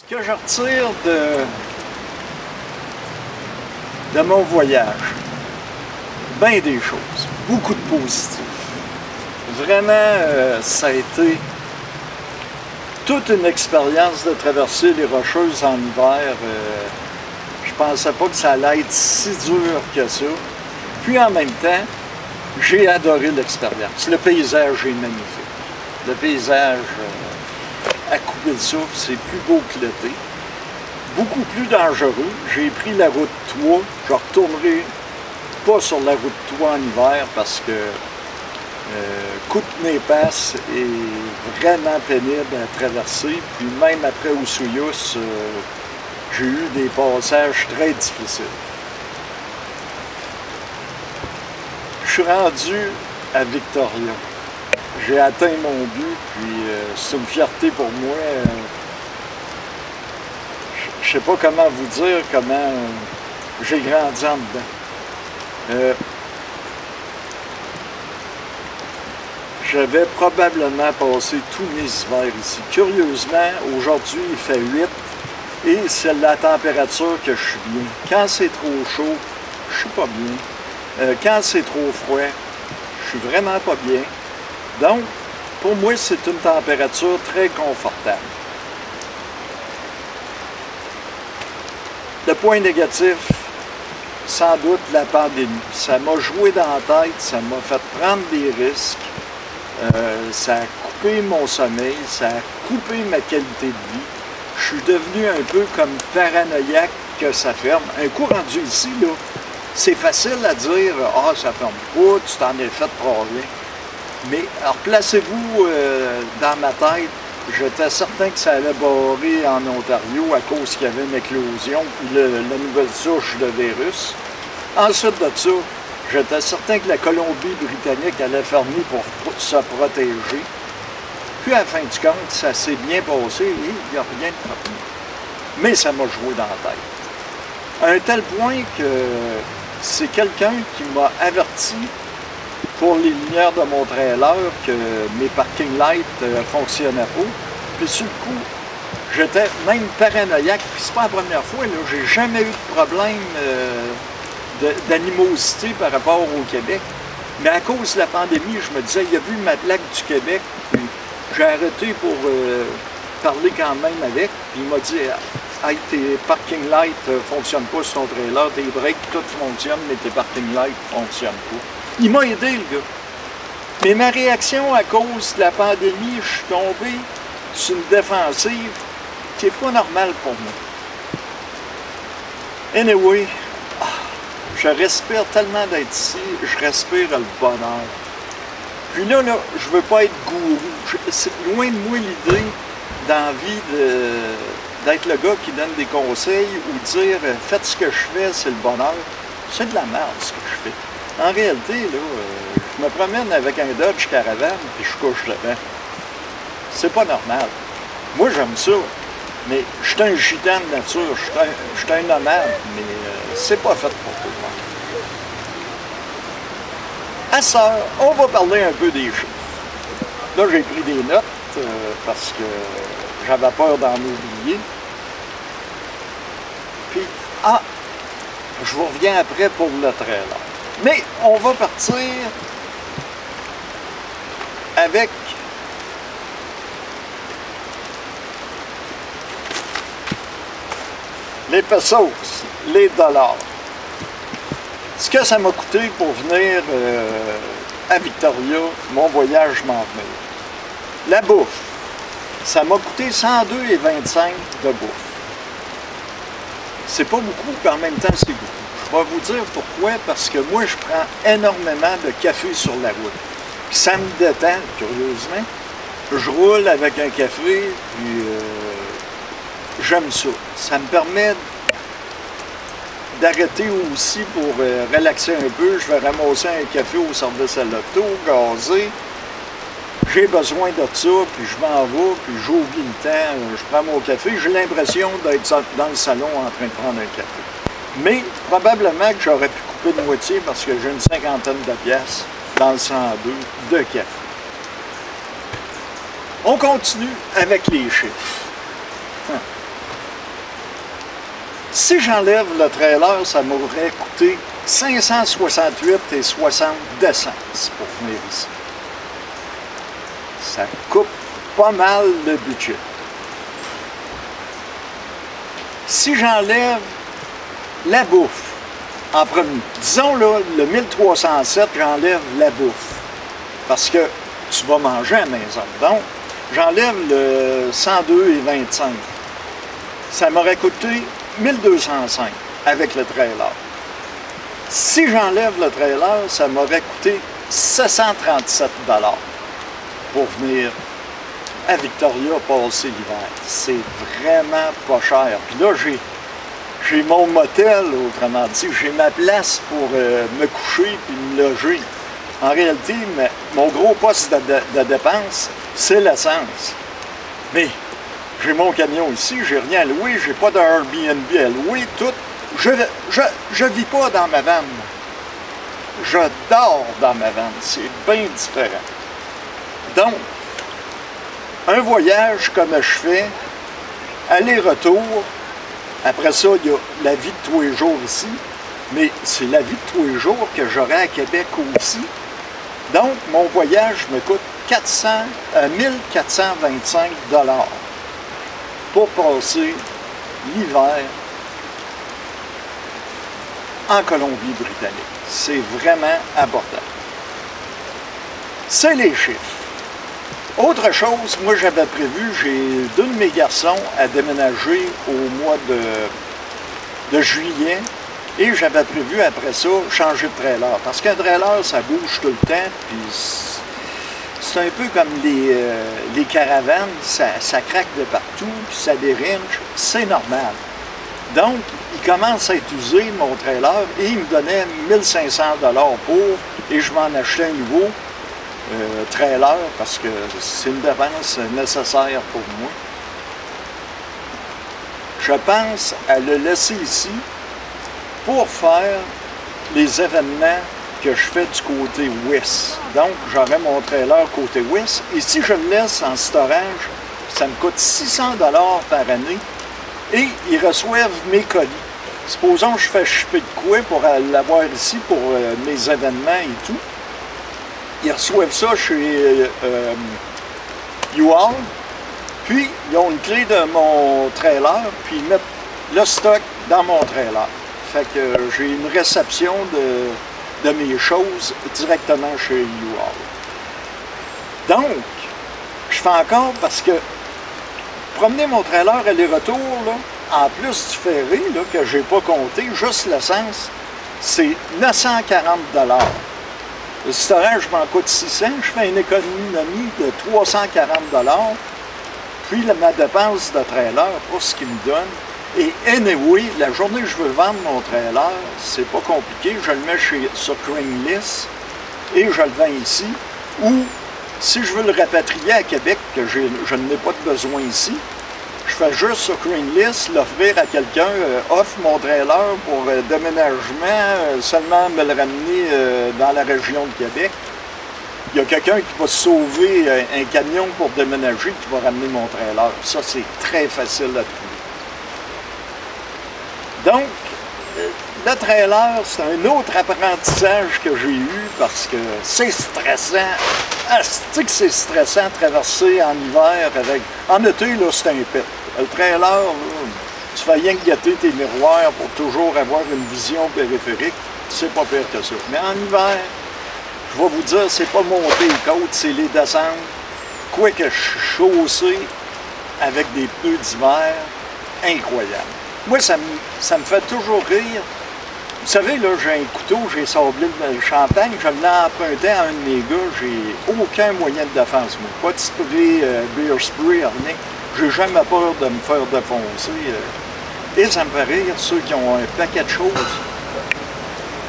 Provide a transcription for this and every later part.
que je retire de mon voyage, bien des choses, beaucoup de positifs. Vraiment, ça a été toute une expérience de traverser les Rocheuses en hiver. Je pensais pas que ça allait être si dur que ça. Puis en même temps, j'ai adoré l'expérience. Le paysage est magnifique. Le paysage à couper le souffle, c'est plus beau que l'été. Beaucoup plus dangereux. J'ai pris la route 3. Je ne retournerai pas sur la route 3 en hiver parce que Kootenay-Pass est vraiment pénible à traverser. Puis même après Osoyoos, j'ai eu des passages très difficiles. Je suis rendu à Victoria. J'ai atteint mon but, puis c'est une fierté pour moi. Je ne sais pas comment vous dire comment j'ai grandi en dedans. J'avais probablement passé tous mes hivers ici. Curieusement, aujourd'hui, il fait 8 et c'est la température que je suis bien. Quand c'est trop chaud, je suis pas bien. Quand c'est trop froid, je suis vraiment pas bien. Donc, pour moi, c'est une température très confortable. Le point négatif, sans doute la pandémie. Ça m'a joué dans la tête, ça m'a fait prendre des risques. Ça a coupé mon sommeil, ça a coupé ma qualité de vie. Je suis devenu un peu comme paranoïaque que ça ferme. Un coup rendu ici, là, c'est facile à dire « Ah, ça ferme pas, tu t'en es fait pour rien ». Mais alors, placez-vous dans ma tête, j'étais certain que ça allait barrer en Ontario à cause qu'il y avait une éclosion, la nouvelle souche de virus. Ensuite de ça, j'étais certain que la Colombie-Britannique allait fermer pour se protéger. Puis à la fin du compte, ça s'est bien passé et il n'y a rien de fermé. Mais ça m'a joué dans la tête. À un tel point que c'est quelqu'un qui m'a averti pour les lumières de mon trailer que mes parking lights ne fonctionnaient pas. Puis sur le coup, j'étais même paranoïaque. Puis c'est pas la première fois, là, j'ai jamais eu de problème d'animosité par rapport au Québec. Mais à cause de la pandémie, je me disais, il a vu ma plaque du Québec, puis j'ai arrêté pour parler quand même avec. Puis il m'a dit, hey, tes parking lights ne fonctionnent pas sur ton trailer, tes breaks, tout fonctionne, mais tes parking lights ne fonctionnent pas. Il m'a aidé, le gars. Mais ma réaction à cause de la pandémie, je suis tombé sur une défensive qui n'est pas normale pour moi. Anyway, je respire tellement d'être ici, je respire le bonheur. Puis là, je veux pas être gourou. C'est loin de moi l'idée, d'envie d'être le gars qui donne des conseils ou dire « Faites ce que je fais, c'est le bonheur ». C'est de la merde, ce que je fais. En réalité, là, je me promène avec un Dodge Caravan et je couche dedans. C'est pas normal. Moi, j'aime ça. Mais je suis un gitan de nature, je suis un nomade, mais c'est pas fait pour tout le monde. À ça, on va parler un peu des chiffres. Là, j'ai pris des notes parce que j'avais peur d'en oublier. Puis, je vous reviens après pour le trailer. Mais on va partir avec les pesos, les dollars. Ce que ça m'a coûté pour venir à Victoria, mon voyage m'en venir. La bouffe, ça m'a coûté 102,25 de bouffe. C'est pas beaucoup, puis en même temps, c'est beaucoup. Je vais vous dire pourquoi, parce que moi, je prends énormément de café sur la route. Puis ça me détend, curieusement. Je roule avec un café, puis j'aime ça. Ça me permet d'arrêter aussi pour relaxer un peu. Je vais ramasser un café au service à l'auto, gazer. J'ai besoin de ça, puis je m'en vais, puis j'oublie le temps, je prends mon café. J'ai l'impression d'être dans le salon en train de prendre un café. Mais probablement que j'aurais pu couper de moitié parce que j'ai une cinquantaine de piastres dans le 102 de café. On continue avec les chiffres. Si j'enlève le trailer, ça m'aurait coûté 568,60 d'essence pour venir ici. Ça coupe pas mal le budget. Si j'enlève la bouffe, en premier, disons là, le 1307, j'enlève la bouffe, parce que tu vas manger à la maison. Donc, j'enlève le 102,25. Ça m'aurait coûté 1205 avec le trailer. Si j'enlève le trailer, ça m'aurait coûté 737 $ pour venir à Victoria passer l'hiver. C'est vraiment pas cher. Puis là, j'ai mon motel, autrement dit, j'ai ma place pour me coucher puis me loger. En réalité, mon gros poste de dépense, c'est l'essence. Mais j'ai mon camion ici, j'ai rien à louer, j'ai pas d'Airbnb à louer, tout. Je vis pas dans ma vanne. Je dors dans ma vanne. C'est bien différent. Donc, un voyage comme je fais, aller-retour, après ça, il y a la vie de tous les jours ici, mais c'est la vie de tous les jours que j'aurai à Québec aussi. Donc, mon voyage me coûte 1425 $ pour passer l'hiver en Colombie-Britannique. C'est vraiment abordable. C'est les chiffres. Autre chose, moi j'avais prévu, j'ai deux de mes garçons à déménager au mois de juillet et j'avais prévu après ça changer de trailer. Parce qu'un trailer, ça bouge tout le temps, puis c'est un peu comme les caravanes, ça craque de partout, puis ça dérinche, c'est normal. Donc, il commence à être usé, mon trailer, et il me donnait 1500 $ pour, et je m'en achetais un nouveau trailer, parce que c'est une dépense nécessaire pour moi. Je pense à le laisser ici pour faire les événements que je fais du côté ouest. Donc, j'aurai mon trailer côté ouest, et si je le laisse en storage, ça me coûte 600 $ par année, et ils reçoivent mes colis. Supposons que je fais shipper de quoi pour l'avoir ici pour mes événements et tout. Ils reçoivent ça chez U-Haul, puis ils ont une clé de mon trailer, puis ils mettent le stock dans mon trailer. Fait que j'ai une réception de mes choses directement chez U-Haul. Donc, je fais encore parce que promener mon trailer aller-retour, en plus du ferry, là, que je n'ai pas compté, juste l'essence, c'est 940 $. Le storage m'en coûte 600, je fais une économie de 340 $, puis ma dépense de trailer pour ce qu'il me donne. Et anyway, la journée que je veux vendre mon trailer, c'est pas compliqué, je le mets sur Craigslist et je le vends ici. Ou si je veux le rapatrier à Québec, que je n'ai pas de besoin ici, je fais juste sur Craigslist, l'offrir à quelqu'un, offre mon trailer pour déménagement, seulement me le ramener dans la région de Québec. Il y a quelqu'un qui va sauver un camion pour déménager qui va ramener mon trailer. Ça, c'est très facile à trouver. Donc, le trailer, c'est un autre apprentissage que j'ai eu parce que c'est stressant. Asti que c'est stressant de traverser en hiver avec... En été, là, c'est un pet. Le trailer, là, tu fais rien que gâter tes miroirs pour toujours avoir une vision périphérique. C'est pas pire que ça. Mais en hiver, je vais vous dire, c'est pas monter les côtes, c'est les descendre. Quoique chausser avec des pneus d'hiver, incroyable. Moi, ça me fait toujours rire. Vous savez, là, j'ai un couteau, j'ai sablé le champagne, je l'ai emprunté à un de mes gars, j'ai aucun moyen de défense, moi. Pas de spray, beer spray, rien. J'ai jamais peur de me faire défoncer. Et ça me fait rire, ceux qui ont un paquet de choses,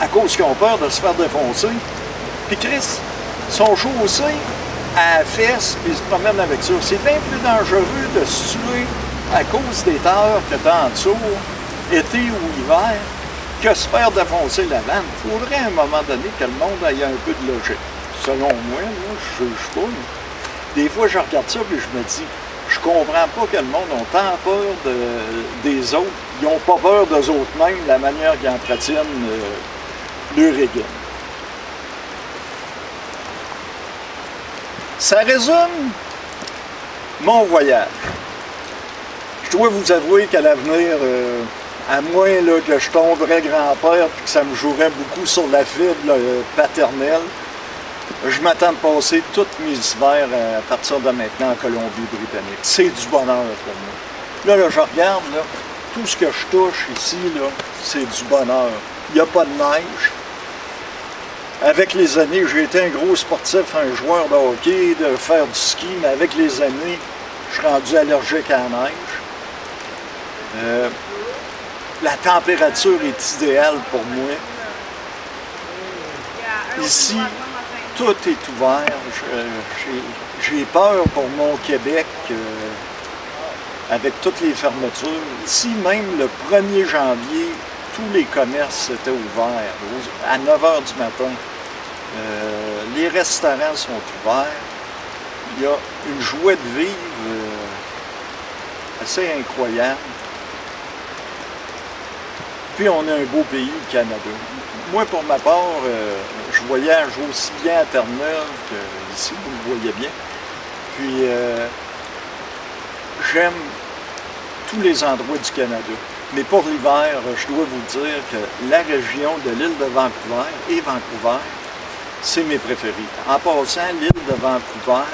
à cause qu'ils ont peur de se faire défoncer. Puis Chris, ils sont chaussés à la fesse, puis ils se promènent avec ça. C'est bien plus dangereux de se tuer à cause des terres que tu as en dessous, été ou hiver, que se faire défoncer la vanne. Il faudrait à un moment donné que le monde ait un peu de logique. Selon moi, là, je ne juge pas. Des fois, je regarde ça et je me dis, je comprends pas que le monde a tant peur des les autres, ils n'ont pas peur d'eux autres mêmes, la manière qu'ils entretiennent leur régime. Ça résume mon voyage. Je dois vous avouer qu'à l'avenir, à moins là, que je tomberais grand-père et que ça me jouerait beaucoup sur la fibre paternelle, je m'attends de passer tous mes hivers à partir de maintenant en Colombie-Britannique. C'est du bonheur pour moi. Là, je regarde, là, tout ce que je touche ici, c'est du bonheur. Il n'y a pas de neige. Avec les années, j'ai été un gros sportif, un joueur de hockey, de faire du ski, mais avec les années, je suis rendu allergique à la neige. La température est idéale pour moi. Ici, tout est ouvert. J'ai peur pour mon Québec avec toutes les fermetures. Ici, même le 1er janvier, tous les commerces étaient ouverts à 9 h du matin. Les restaurants sont ouverts. Il y a une joie de vivre assez incroyable. Puis on a un beau pays, le Canada. Moi, pour ma part, je voyage aussi bien à Terre-Neuve qu'ici, vous le voyez bien. Puis j'aime tous les endroits du Canada. Mais pour l'hiver, je dois vous dire que la région de l'île de Vancouver et Vancouver, c'est mes préférés. En passant, l'île de Vancouver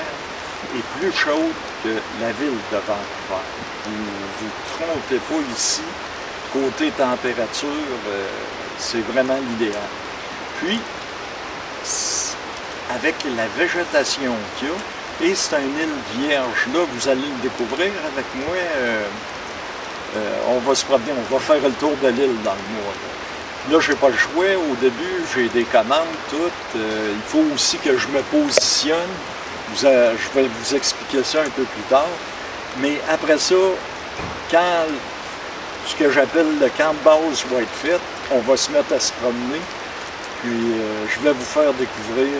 est plus chaude que la ville de Vancouver. Vous ne trompez pas ici. Côté température, c'est vraiment l'idéal. Puis, avec la végétation qu'il y a, et c'est une île vierge, là, vous allez le découvrir avec moi. On va se promener, on va faire le tour de l'île dans le mois. Là, je n'ai pas le choix. Au début, j'ai des commandes toutes. Il faut aussi que je me positionne. Je vais vous expliquer ça un peu plus tard. Mais après ça, quand ce que j'appelle le camp de base va être fait, on va se mettre à se promener. Puis je vais vous faire découvrir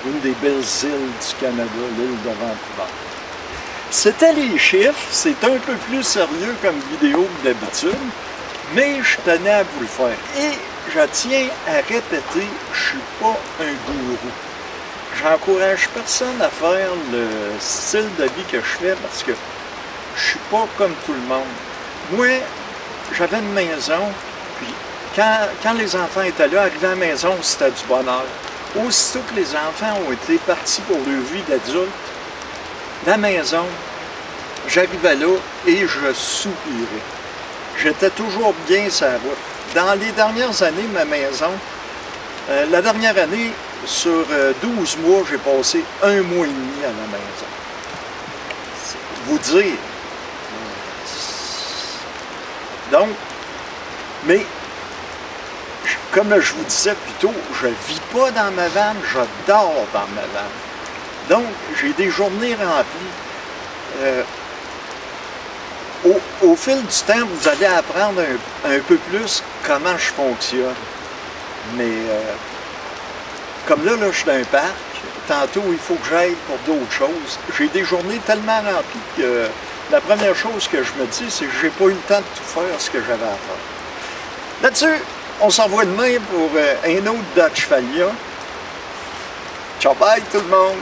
une des belles îles du Canada, l'île de Vancouver. C'était les chiffres, c'est un peu plus sérieux comme vidéo que d'habitude, mais je tenais à vous le faire. Et je tiens à répéter, je ne suis pas un gourou. J'encourage personne à faire le style de vie que je fais parce que je ne suis pas comme tout le monde. Moi, j'avais une maison, puis quand les enfants étaient là, arriver à la maison, c'était du bonheur. Aussitôt que les enfants ont été partis pour leur vie d'adulte, la maison, j'arrivais là et je soupirais. J'étais toujours bien sur la route. Dans les dernières années, ma maison, la dernière année, sur 12 mois, j'ai passé 1 mois et demi à la maison. Vous dire. Donc, mais, comme je vous disais plus tôt, je ne vis pas dans ma vanne, je dors dans ma vanne. Donc, j'ai des journées remplies. Au fil du temps, vous allez apprendre un peu plus comment je fonctionne. Mais, comme là, je suis dans un parc, tantôt, il faut que j'aille pour d'autres choses. J'ai des journées tellement remplies que la première chose que je me dis, c'est que j'ai pas eu le temps de tout faire ce que j'avais à faire. Là-dessus, on s'envoie demain pour un autre Dodge Falia. Ciao, bye tout le monde!